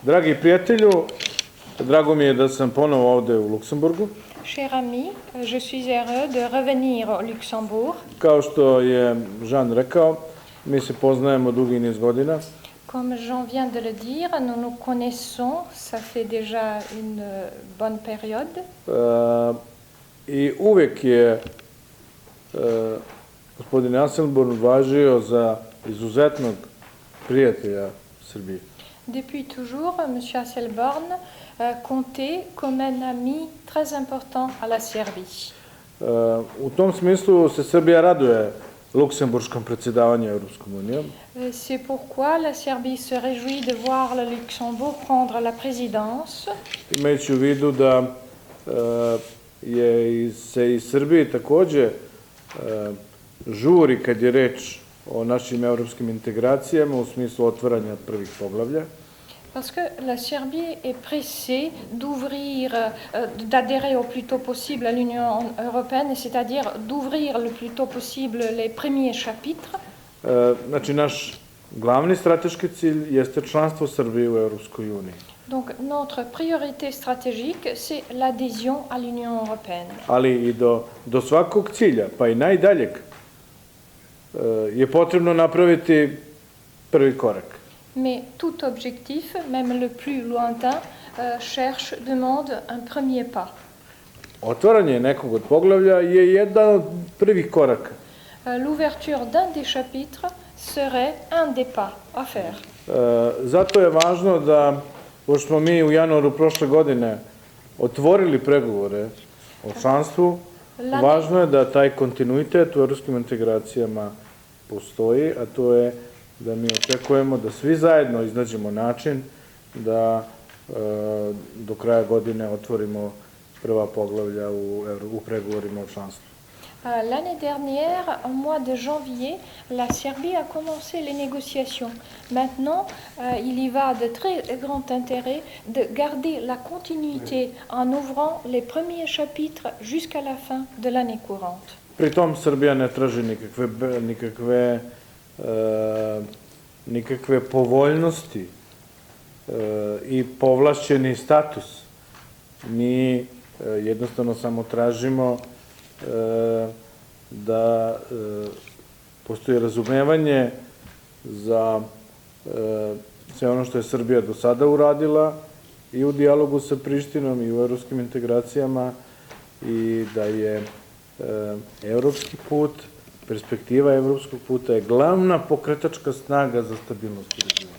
Dragi prijatelju, drago mi je da sam ponovo ovde u Luksemburgu. Cher ami, je suis heureux de revenir au Luxembourg. Kao što je Jean rekao, mi se poznajemo dugi niz godina. Comme Jean vient de le dire, nous nous connaissons, ça fait déjà une bonne période. I uvek je gospodin Asselborn važio za izuzetnog prijatelja Srbije. Depuis toujours, M. Asselborn comptait comme un ami très important à la Serbie. U tom smislu se Srbija raduje luksemburškom predsjedavanju Europskom unijom. C'est pourquoi la Serbie se réjouit de voir le Luxembourg prendre la présidence. Imajući u vidu da se i Srbiji takođe žuri kad je reč o našim evropskim integracijama u smislu otvaranja prvih poglavlja. Parce que la Serbie est pressée d'adhérer au plus tôt possible à l'Union européenne, c'est-à-dire d'ouvrir le plus tôt possible les premiers chapitres. Znači, naš glavni strateški cilj jeste članstvo Srbije u Europskoj uniji. Donc, notre priorité stratégique, c'est l'adhésion à l'Union européenne. Ali i do svakog cilja, pa i najdaljeg, je potrebno napraviti prvi korak. Mais tout objectif, même le plus lointain, demande un premier pas. Otvaranje nekog od poglavlja je jedan od prvih koraka. L'ouverture d'un des chapitres serait un des pas à faire. Zato je važno da, pošto smo mi u januaru prošle godine otvorili pregovore o članstvu, važno je da taj kontinuitet u evropskim integracijama postoji, a to je da mi očekujemo da svi zajedno iznađemo način da do kraja godine otvorimo prva poglavlja u pregovorima o članstvu. L'année dernière, au mois de janvier, la Serbie a commencé les négociations. Maintenant, il y va de très grand intérêt de garder la continuité en ouvrant les premiers chapitres jusqu'à la fin de l'année courante. Pri tom Srbija ne traži nikakve povoljnosti i povlašćeni status. Mi jednostavno samo tražimo da postoji razumevanje za sve ono što je Srbija do sada uradila i u dijalogu sa Prištinom i u evropskim integracijama i da je evropski put, perspektiva evropskog puta je glavna pokretačka snaga za stabilnost u regionu.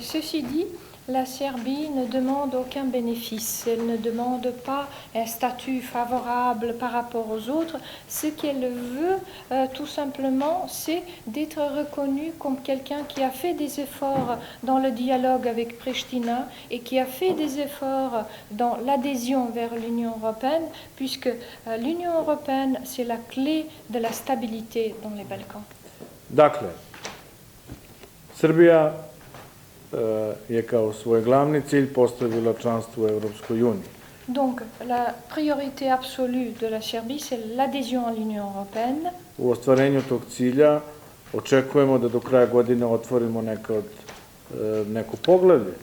Ceci dit, la Serbie ne demande aucun bénéfice, elle ne demande pas un statut favorable par rapport aux autres. Ce qu'elle veut, tout simplement, c'est d'être reconnue comme quelqu'un qui a fait des efforts dans le dialogue avec Pristina et qui a fait des efforts dans l'adhésion vers l'Union européenne, puisque l'Union européenne, c'est la clé de la stabilité dans les Balkans. Dakle, Srbija je kao svoj glavni cilj postavila članstvo u Evropskoj uniji. Donc, la priorité absolue de la Serbie, c'est l'adhésion à l'Union européenne. U ostvarenju tog cilja očekujemo da do kraja godine otvorimo neko poglavlje.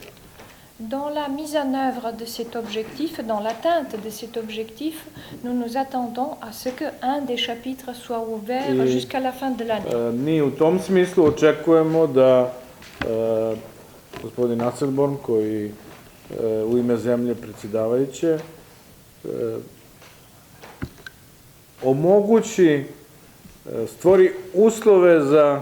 Dans la mise en œuvre de cet objectif, dans l'atteinte de cet objectif, nous nous attendons à ce qu'un des chapitres soit ouvert jusqu'à la fin de l'année. Mi u tom smislu očekujemo da gospodin Asselborn, koji u ime zemlje predsjedavajuće, stvori uslove za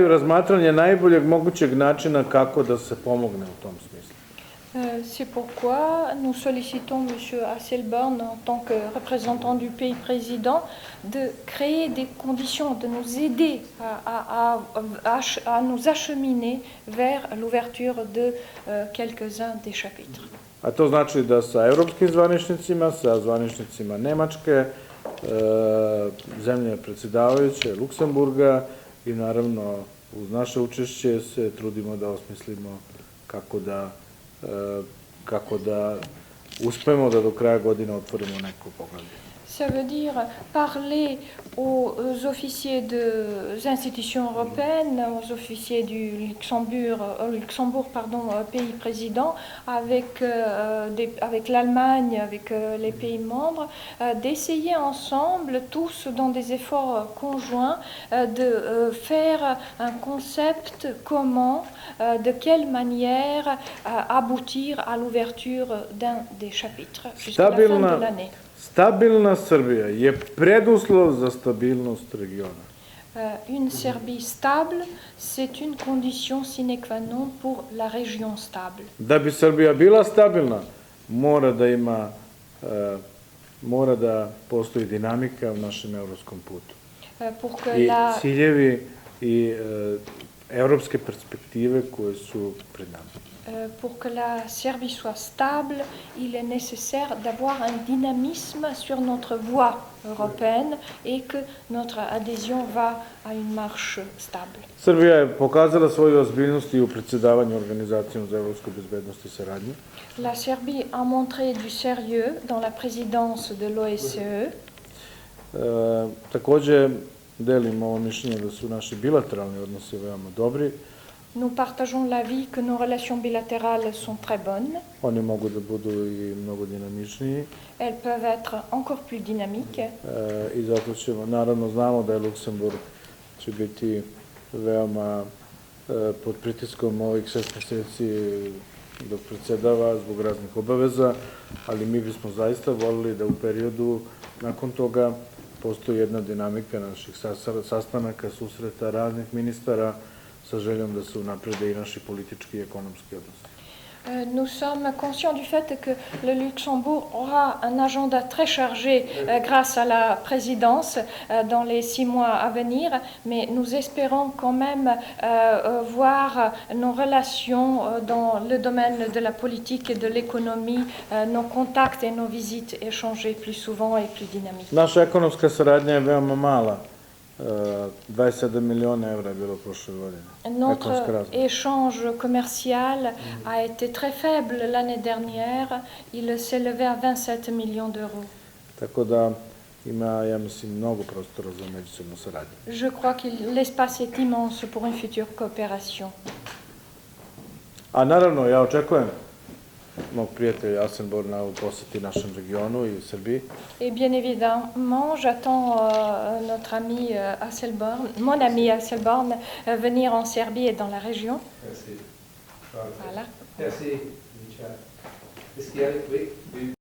razmatranje najboljeg mogućeg načina kako da se pomogne u tom smislu. C'est pourquoi nous sollicitons M. Asselborn, en tant que représentant du pays président, de créer des conditions, de nous aider à nous acheminer vers l'ouverture de quelques-uns des chapitres. A to znači da sa evropskim zvaničnicima, sa zvaničnicima Nemačke, zemlje predsjedavajuće, Luksemburga i naravno uz naše učešće se trudimo da osmislimo kako da uspemo da do kraja godine otvorimo neko poglavlje. Ça veut dire parler aux officiers des institutions européennes, aux officiers du Luxembourg, pays président, avec l'Allemagne, avec les pays membres, d'essayer ensemble, tous dans des efforts conjoints, de faire un concept commun, de quelle manière aboutir à l'ouverture d'un des chapitres jusqu'à la fin de l'année. Stabilna Srbija je preduslov za stabilnost regiona. Une Serbie stable, c'est une condition sine qua non pour la région stable. Da bi Srbija bila stabilna, mora da postoji dinamika u našem evropskom putu. Pour que I la, ciljevi i evropske perspektive koje su pred nama. pour que la Serbie soit stable, il est nécessaire d'avoir un dynamisme sur notre voie européenne et que notre adhésion va à une marche stable. Srbija je pokazala svoju ozbiljnost i u predsjedavanju Organizacijom za evropsku bezbednost i saradnju. La Serbie a montré du sérieux dans la présidence de l'OSCE. Takođe, delim ovo mišljenje da su naši bilateralni odnosi veoma dobri. Nous partageons l'avis que nos relations bilatérales sont très bonnes. Oni mogu da budu i mnogo dinamičniji. Elles peuvent être encore plus dynamiques. I zato ćemo, naravno znamo da je Luksemburg će biti veoma pod pritiskom ovih 6 meseci dok predsjedava zbog raznih obaveza, ali mi bismo zaista volili da u periodu nakon toga postoji jedna dinamika naših sastanaka, susreta raznih ministara sa željom da se unaprede i naši politički i ekonomski odnosi. Nous sommes conscients du fait que le Luxembourg aura un agenda très chargé grâce à la présidence dans les 6 mois à venir, mais nous espérons quand même voir nos relations dans le domaine de la politique et de l'économie, nos contacts et nos visites échanger plus souvent et plus dynamiquement. Naša ekonomska saradnja je veoma mala. 27 miliona evra je bilo prošle godine. Notre échange commercial a été très faible l'année dernière. Il s'élevait à 27 millions d'euros. Tako da ima, ja mislim, mnogo prostora za međusobnu saradnju. Je crois que l'espace est immense pour une future coopération. A naravno, ja očekujem mog prijatelja Asenborna u posjeti našem regionu i Srbiji. Et bien évidemment, j'attends notre ami Asselborn, mon ami Asselborn, venir en Serbie et dans la région. Merci. Voilà. Merci. Est-ce qu'il y a... Oui.